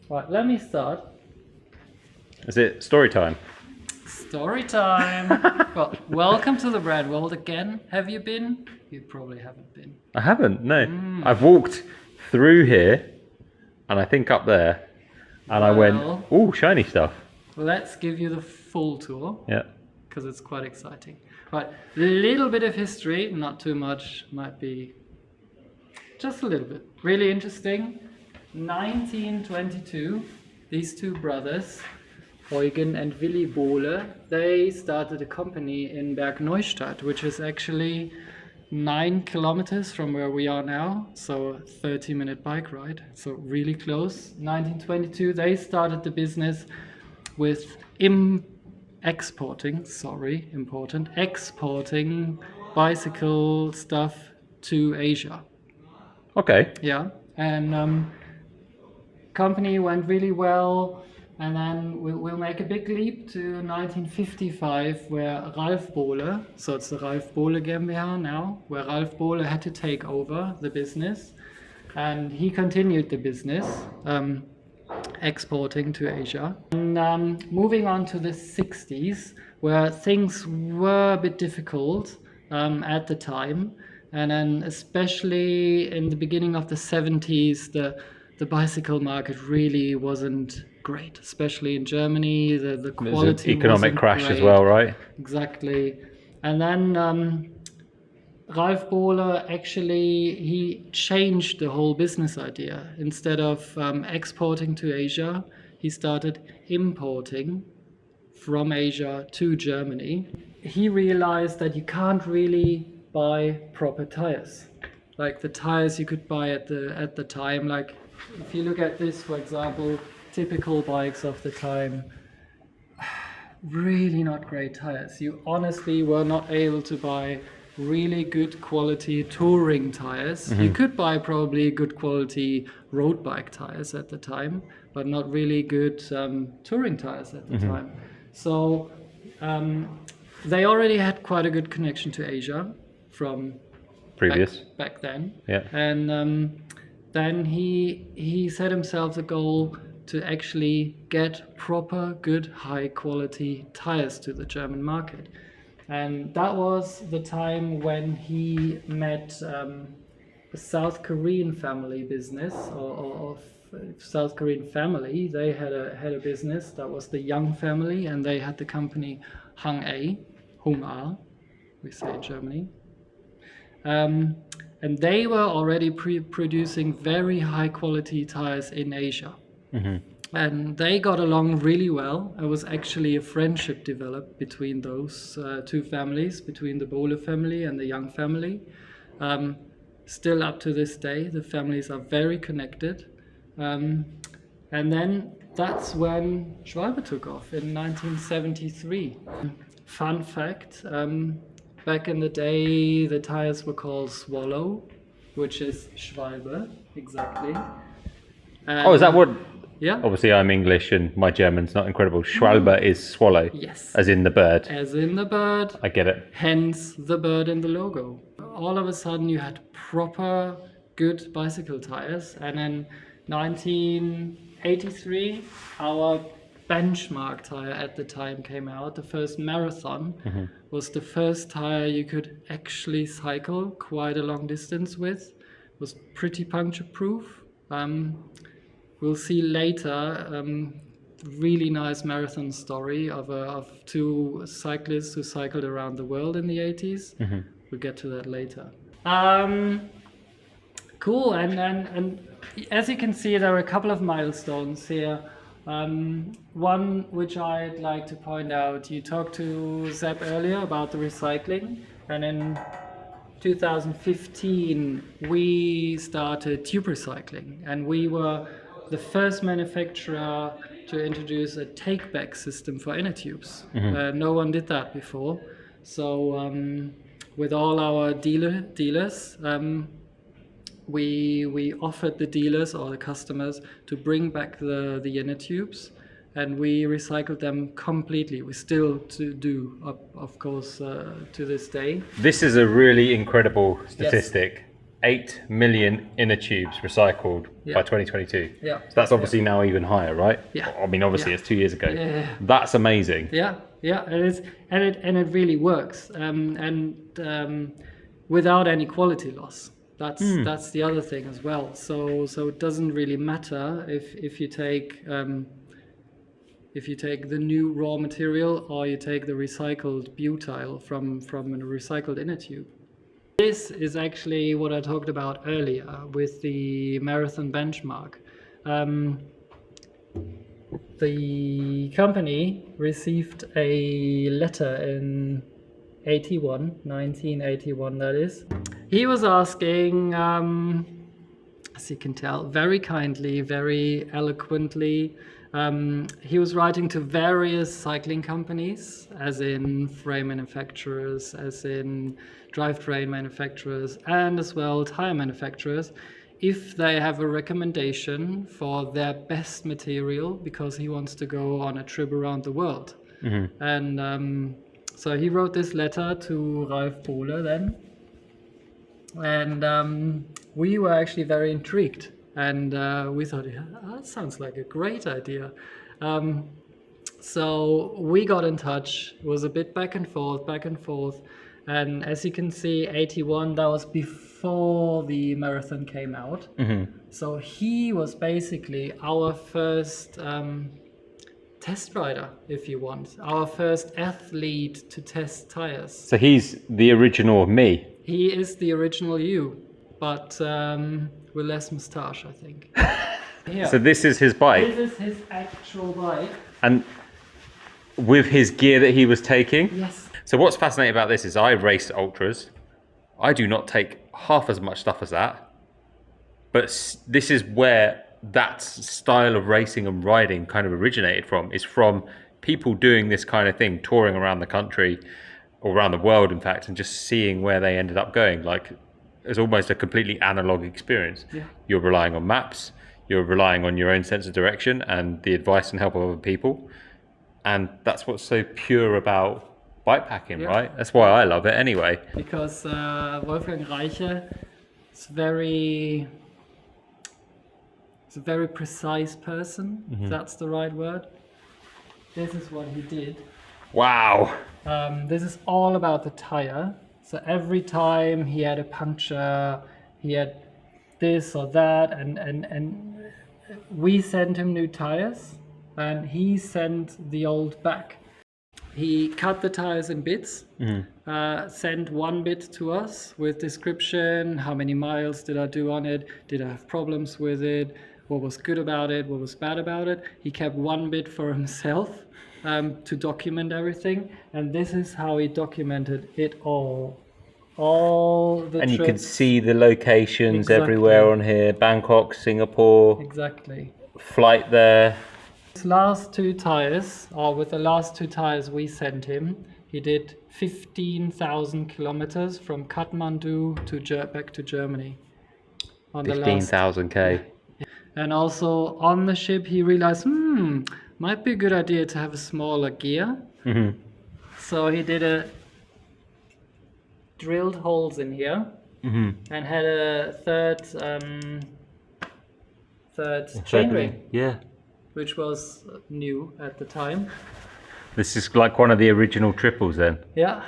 Right, let me start. Is it story time? Story time. Well, welcome to the brand world again. Have you been? You probably haven't been. I haven't, no. I've walked through here, and I think up there, and I went, ooh, shiny stuff. Let's give you the full tour. Yeah. Because it's quite exciting. Right, a little bit of history, not too much, might be just a little bit. Really interesting. 1922, these two brothers, Eugen and Willy Bohle, they started a company in Bergneustadt, which is actually 9 kilometers from where we are now, so a 30-minute bike ride, so really close. 1922, they started the business with exporting bicycle stuff to Asia. Okay. Yeah, and company went really well, and then we'll make a big leap to 1955, where Ralf Bohle, so it's the Ralf Bohle GmbH now, where Ralf Bohle had to take over the business, and he continued the business, exporting to Asia. And moving on to the 60s, where things were a bit difficult at the time, and then especially in the beginning of the 70s, the bicycle market really wasn't great, especially in Germany. The quality There's an economic crash great. as well, right? Exactly. And then Ralf Bohle actually, he changed the whole business idea. Instead of exporting to Asia, he started importing from Asia to Germany. He realized that you can't really buy proper tires, like the tires you could buy at the time. Like if you look at this, for example, typical bikes of the time, really not great tires. You honestly were not able to buy really good quality touring tires. You could buy probably good quality road bike tires at the time, but not really good touring tires at the time. So they already had quite a good connection to Asia from Previous. back then. Yeah. And then he set himself the goal to actually get proper, good, high quality tires to the German market. And that was the time when he met a South Korean family business, or South Korean family. They had a business that was the Young family, and they had the company Hung A, we say in Germany. And they were already producing very high quality tires in Asia. And they got along really well. It was actually a friendship developed between those two families, between the Bohle family and the Young family. Still up to this day, the families are very connected. And then that's when Schwalbe took off in 1973. Fun fact, back in the day, the tires were called Swallow, which is Schwalbe, exactly. And, Is that what? Yeah. Obviously, I'm English and my German's not incredible. Schwalbe is swallow. Yes. As in the bird. As in the bird. I get it. Hence the bird in the logo. All of a sudden, you had proper, good bicycle tires. And in 1983, our benchmark tire at the time came out. The first Marathon was the first tire you could actually cycle quite a long distance with. It was pretty puncture proof. We'll see later really nice marathon story of two cyclists who cycled around the world in the 80s. We'll get to that later. Cool, and as you can see, there are a couple of milestones here. One which I'd like to point out, you talked to Zeb earlier about the recycling, and in 2015 we started tube recycling, and we were the first manufacturer to introduce a take-back system for inner tubes. No one did that before. So with all our dealers, we offered the dealers or the customers to bring back the inner tubes, and we recycled them completely. We still do, of course, to this day. This is a really incredible statistic. Yes. 8 million inner tubes recycled by 2022. Yeah. So that's obviously now even higher, right? Yeah. I mean, obviously it's 2 years ago. Yeah. That's amazing. Yeah, and it really works, without any quality loss. That's the other thing as well. So it doesn't really matter if you take the new raw material or you take the recycled butyl from a recycled inner tube. This is actually what I talked about earlier with the marathon benchmark. The company received a letter in 1981 that is. He was asking, as you can tell, very kindly, very eloquently, he was writing to various cycling companies, as in frame manufacturers, as in drivetrain manufacturers, and as well tire manufacturers, if they have a recommendation for their best material, because he wants to go on a trip around the world. And so he wrote this letter to Ralf Bohle then, and we were actually very intrigued, and we thought, yeah, that sounds like a great idea. So we got in touch. It was a bit back and forth, and as you can see, 81, that was before the marathon came out. So he was basically our first test rider, if you want, our first athlete to test tires. So he's the original of me. He is the original you, but with less moustache, I think. Yeah. So this is his bike. This is his actual bike. And with his gear that he was taking? Yes. So what's fascinating about this is I race ultras. I do not take half as much stuff as that. But this is where that style of racing and riding kind of originated from, is from people doing this kind of thing, touring around the country, or around the world, in fact, and just seeing where they ended up going. Like, it's almost a completely analog experience. Yeah. You're relying on maps, you're relying on your own sense of direction and the advice and help of other people. And that's what's so pure about bikepacking, right? That's why I love it anyway. Because Wolfgang Reiche is a very precise person, if that's the right word. This is what he did. Wow. This is all about the tire. So every time he had a puncture, he had this or that, and we sent him new tires, and he sent the old back. He cut the tires in bits, sent one bit to us with description, how many miles did I do on it, did I have problems with it, what was good about it, what was bad about it. He kept one bit for himself to document everything, and this is how he documented it all the and trips. You can see the locations everywhere on here. Bangkok, Singapore. Exactly. Flight there. His last two tires, or with the last two tires we sent him, he did 15,000 kilometers from Kathmandu back to Germany. 15,000 K. And also on the ship he realized, might be a good idea to have a smaller gear. So he drilled holes in here and had a third chainring. Yeah. Which was new at the time. This is like one of the original triples then. Yeah.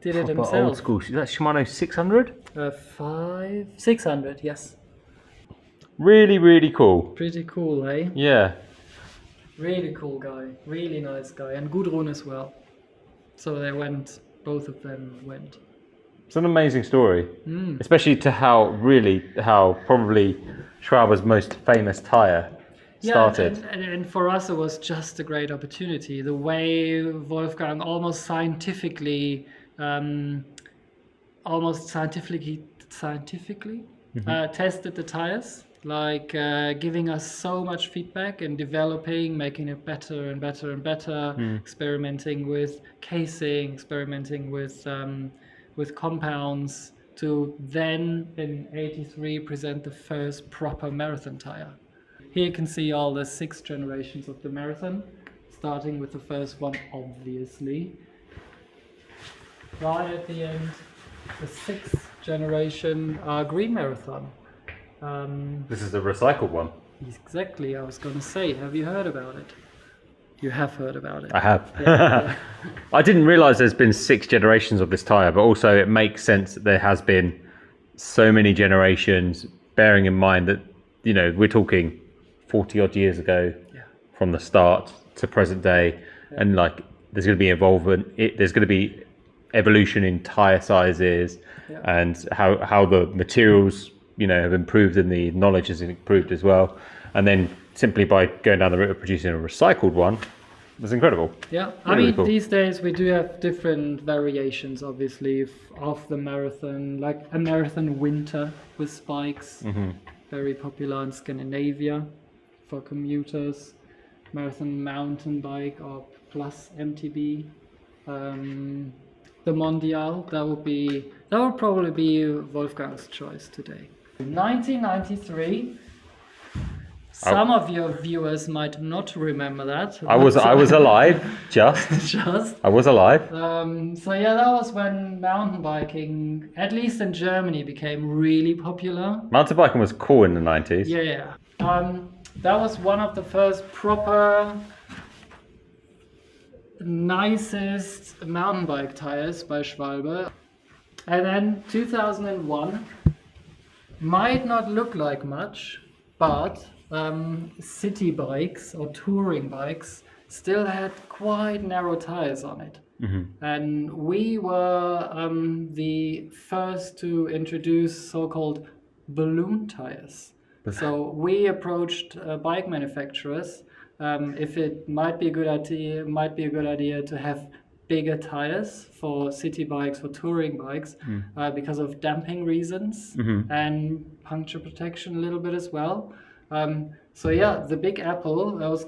Did it himself. Old school. Is that Shimano 600? 600, yes. Really, really cool. Pretty cool, eh? Yeah. Really cool guy. Really nice guy. And Gudrun as well. So both of them went. It's an amazing story. Especially to how probably Schwalbe's most famous tyre started. And for us it was just a great opportunity. The way Wolfgang almost scientifically tested the tires, like giving us so much feedback and developing, making it better and better and better, experimenting with casing, experimenting with compounds, to then in 83 present the first proper marathon tire. Here you can see all the 6 generations of the marathon, starting with the first one, obviously. Right at the end, the 6th generation Green Marathon. This is a recycled one. Exactly, I was going to say, have you heard about it? You have heard about it. I have. Yeah. I didn't realise there's been 6 generations of this tyre, but also it makes sense that there has been so many generations, bearing in mind that, you know, we're talking 40 odd years ago from the start to present day, and like there's going to be involvement, there's going to be evolution in tyre sizes and how the materials, you know, have improved and the knowledge has improved as well. And then simply by going down the route of producing a recycled one, that's incredible. Yeah, Really, I mean, really cool. these days we do have different variations, obviously, of the marathon, like a marathon winter with spikes, very popular in Scandinavia for commuters, marathon mountain bike or plus MTB, the Mondial, that would probably be Wolfgang's choice today. 1993. Some of your viewers might not remember that. I was alive, just. I was alive. So yeah, that was when mountain biking, at least in Germany, became really popular. Mountain biking was cool in the 90s. Yeah. That was one of the first proper, nicest mountain bike tires by Schwalbe. And then 2001 might not look like much, but city bikes or touring bikes still had quite narrow tires on it. And we were the first to introduce so-called balloon tires. So we approached bike manufacturers if it might be a good idea to have bigger tires for city bikes, for touring bikes, because of damping reasons and puncture protection a little bit as well. So yeah, the Big Apple, that was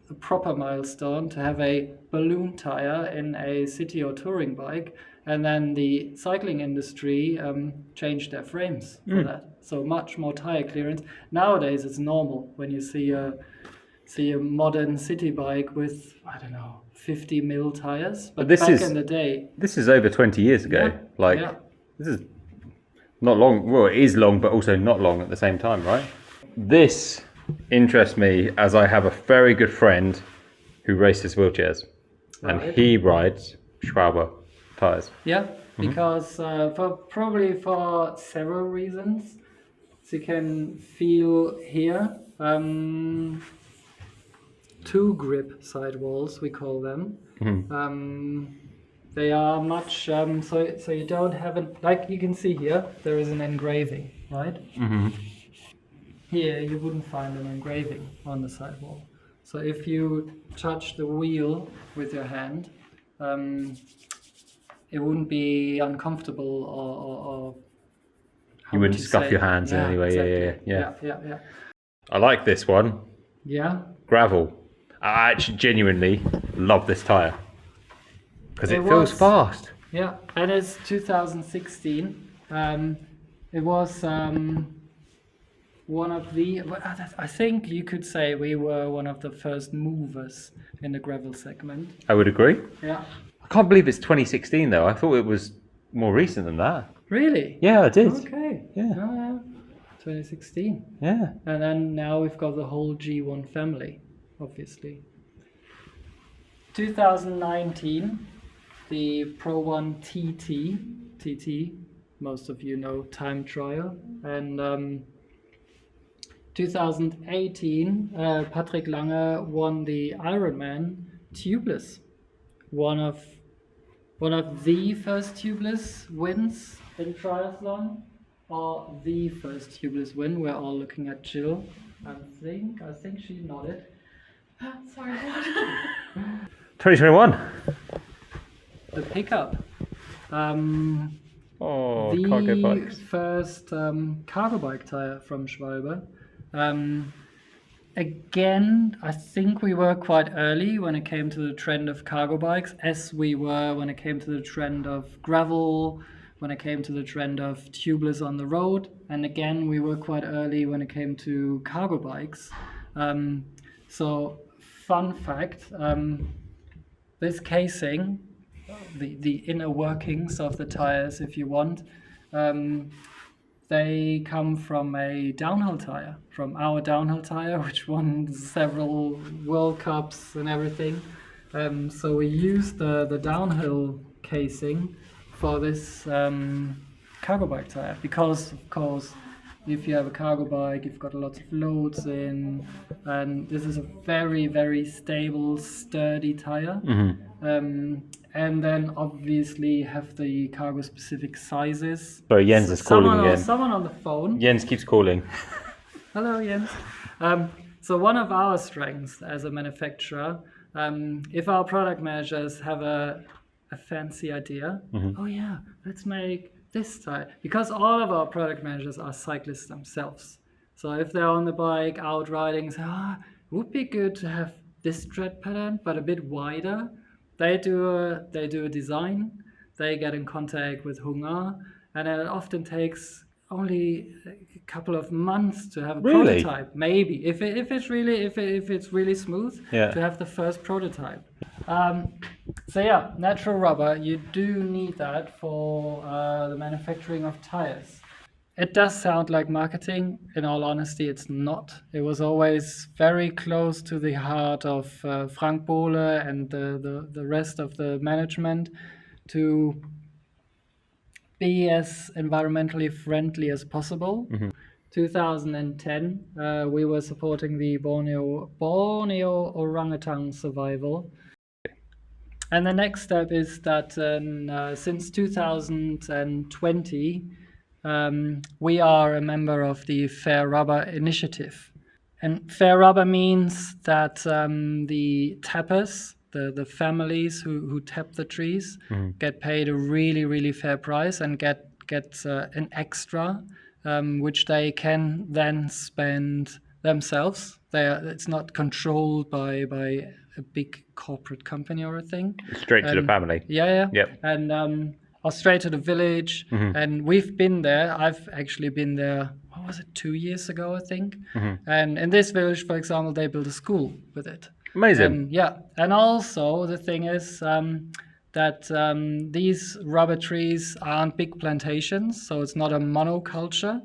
a proper milestone to have a balloon tire in a city or touring bike, and then the cycling industry changed their frames for that. So much more tire clearance. Nowadays it's normal when you see a modern city bike with, I don't know, 50 mil tires. But back in the day, this is over 20 years ago. This is not long. Well, it is long, but also not long at the same time, right? This interests me as I have a very good friend who races wheelchairs, and he rides Schwalbe tires. Yeah, because for several reasons. So you can feel here 2 grip sidewalls, we call them. They are much so you don't have like you can see here, there is an engraving, right? Here you wouldn't find an engraving on the sidewall. So if you touch the wheel with your hand, it wouldn't be uncomfortable or you wouldn't scuff your hands in any way. Exactly. Yeah. I like this one. Yeah. Gravel. I actually genuinely love this tire because it feels fast. Yeah, and it's 2016. It was one of the, I think you could say we were one of the first movers in the gravel segment. I would agree. Yeah. I can't believe it's 2016 though. I thought it was more recent than that. Really? Yeah, I did. Okay. Yeah. Oh, yeah. 2016. Yeah. And then now we've got the whole G1 family, obviously. 2019, the Pro 1 TT, most of you know, time trial. And 2018, Patrick Lange won the Ironman tubeless. One of the first tubeless wins in triathlon, or the first tubeless win. We're all looking at Jill. I think she nodded. Sorry, what? 2021. The pickup. Cargo bikes. The first cargo bike tire from Schwalbe. Again, I think we were quite early when it came to the trend of cargo bikes, as we were when it came to the trend of gravel, when it came to the trend of tubeless on the road. And again, we were quite early when it came to cargo bikes. So, fun fact, this casing, the inner workings of the tires, if you want, they come from a downhill tire, from our downhill tire, which won several World Cups and everything. So we used the downhill casing for this cargo bike tire because, of course, if you have a cargo bike, you've got lots of loads in, and this is a very, very stable, sturdy tire. And then obviously have the cargo specific sizes. Sorry, Jens is calling again. Someone on the phone. Jens keeps calling. Hello, Jens. So one of our strengths as a manufacturer, if our product managers have a fancy idea, oh yeah, let's make this tire. Because all of our product managers are cyclists themselves. So if they're on the bike, out riding, say, it would be good to have this tread pattern, but a bit wider. They do a design, they get in contact with Hungar, and it often takes only a couple of months to have a prototype. Maybe if it's really smooth, to have the first prototype. So yeah, natural rubber, you do need that for the manufacturing of tires. It does sound like marketing. In all honesty, it's not. It was always very close to the heart of Frank Bohle and the rest of the management to be as environmentally friendly as possible. 2010, we were supporting the Borneo orangutan survival. And the next step is that since 2020, we are a member of the Fair Rubber Initiative. And fair rubber means that the tappers, the families who tap the trees, get paid a really, really fair price and get an extra, which they can then spend themselves. It's not controlled by a big corporate company or a thing. Straight to the family. Yeah. Yep. And or straight to the village. And we've been there. I've actually been there, what was it, 2 years ago, I think. And in this village, for example, they built a school with it. Amazing. And also the thing is that these rubber trees aren't big plantations, so it's not a monoculture,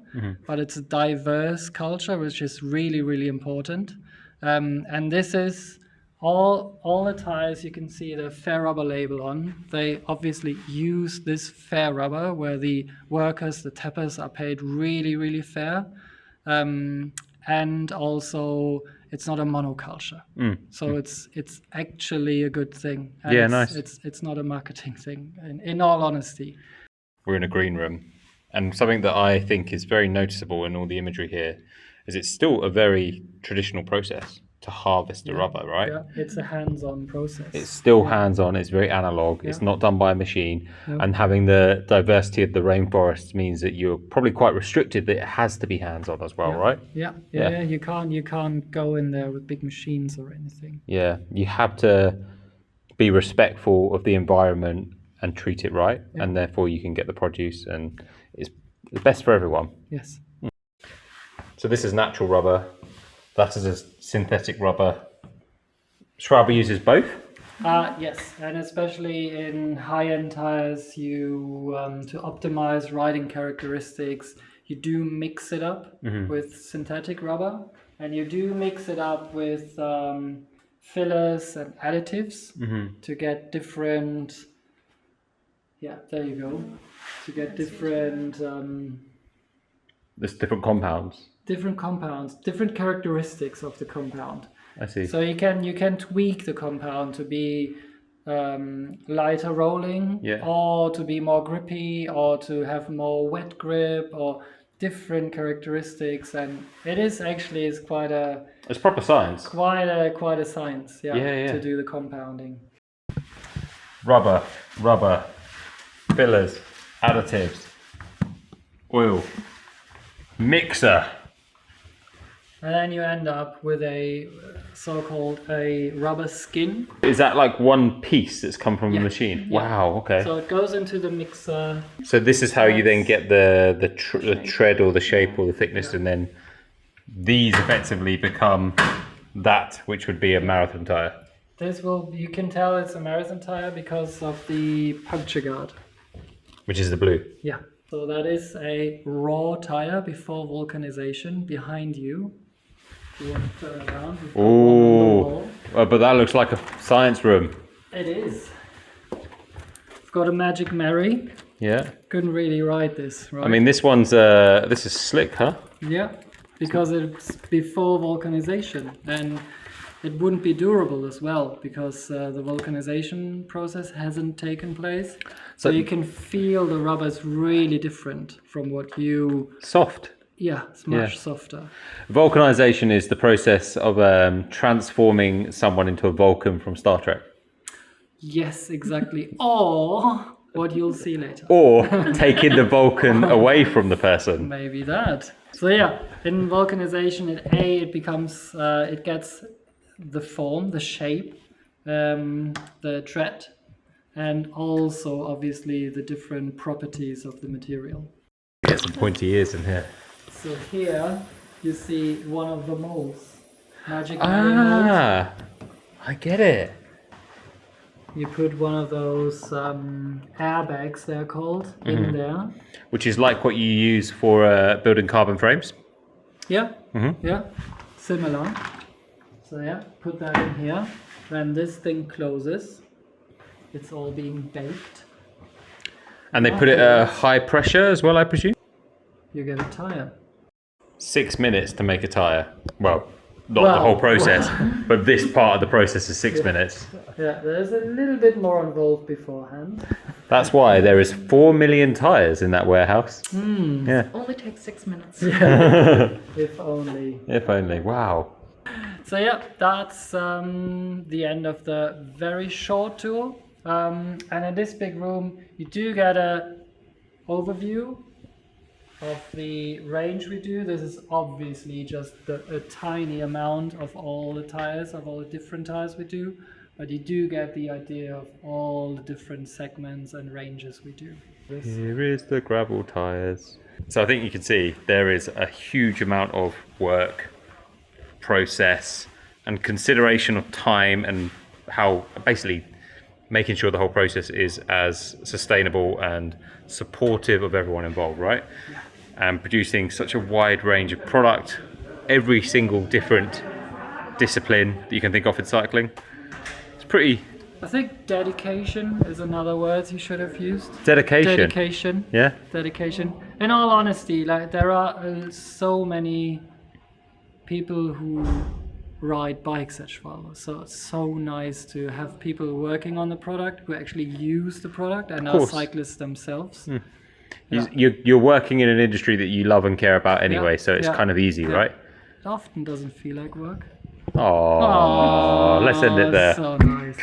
but it's a diverse culture, which is really, really important. And this is all the tires you can see the fair rubber label on. They obviously use this fair rubber where the workers, the tappers, are paid really, really fair. And also it's not a monoculture. So it's actually a good thing. And nice. It's not a marketing thing, in all honesty. We're in a green room, and something that I think is very noticeable in all the imagery here is it's still a very traditional process to harvest the rubber, right? Yeah, it's a hands-on process. It's still hands-on, it's very analog, it's not done by a machine. And having the diversity of the rainforests means that you're probably quite restricted that it has to be hands-on as well, right? Yeah. You can't go in there with big machines or anything. Yeah, you have to be respectful of the environment and treat it right, and therefore you can get the produce, and it's best for everyone. Yes. So this is natural rubber. That is a synthetic rubber. Schwalbe uses both? Yes, and especially in high-end tires, you to optimize riding characteristics, you do mix it up with synthetic rubber, and you do mix it up with fillers and additives to get different. Yeah, there you go. To get different. There's different compounds. Different compounds, different characteristics of the compound. I see. So you can tweak the compound to be lighter rolling, or to be more grippy, or to have more wet grip, or different characteristics. And it is actually quite a. It's proper science. Quite a science, to do the compounding. Rubber, fillers, additives, oil, mixer. And then you end up with a so-called a rubber skin. Is that like one piece that's come from the machine? Yeah. Wow, okay. So it goes into the mixer. So this is how you then get the tread or the shape or the thickness, and then these effectively become that which would be a marathon tire. You can tell it's a marathon tire because of the puncture guard. Which is the blue. Yeah. So that is a raw tire before vulcanization behind you. You want to turn around. Oh, but that looks like a science room. It is. It's got a magic Mary. Yeah. Couldn't really ride this, right? I mean, this is slick, huh? Yeah, because it's before vulcanization, and it wouldn't be durable as well because the vulcanization process hasn't taken place. So you can feel the rubber is really different from what you... Soft. Yeah, it's much softer. Vulcanization is the process of transforming someone into a Vulcan from Star Trek. Yes, exactly. Or what you'll see later. Or taking the Vulcan away from the person. Maybe that. So yeah, in vulcanization, it becomes, it gets the form, the shape, the tread, and also obviously the different properties of the material. Get some pointy ears in here. So here you see one of the molds, magic mold. I get it. You put one of those airbags, they're called, in there. Which is like what you use for building carbon frames. Yeah, yeah, similar. So yeah, put that in here. When this thing closes, it's all being baked. And they put it at a high pressure as well, I presume? You get a tire. 6 minutes to make a tire. Well, not the whole process, but this part of the process is 6 minutes. Yeah, there's a little bit more involved beforehand. That's why there is 4 million tires in that warehouse. Yeah. Only takes 6 minutes. If only. If only. Wow. So yeah, that's the end of the very short tour. And in this big room, you do get a overview of the range we do. This is obviously just a tiny amount of all the tires, of all the different tires we do, but you do get the idea of all the different segments and ranges we do. Here is the gravel tires. So I think you can see there is a huge amount of work, process, and consideration of time, and how basically making sure the whole process is as sustainable and supportive of everyone involved, right? Yeah. And producing such a wide range of product, every single different discipline that you can think of in cycling. It's pretty... I think dedication is another word you should have used. Dedication? Dedication. Yeah? Dedication. In all honesty, like there are so many people who ride bikes at Schwalbe, so it's so nice to have people working on the product who actually use the product and are cyclists themselves. Yeah. You're working in an industry that you love and care about anyway, so it's kind of easy, right? It often doesn't feel like work. Oh, let's end it there. So nice.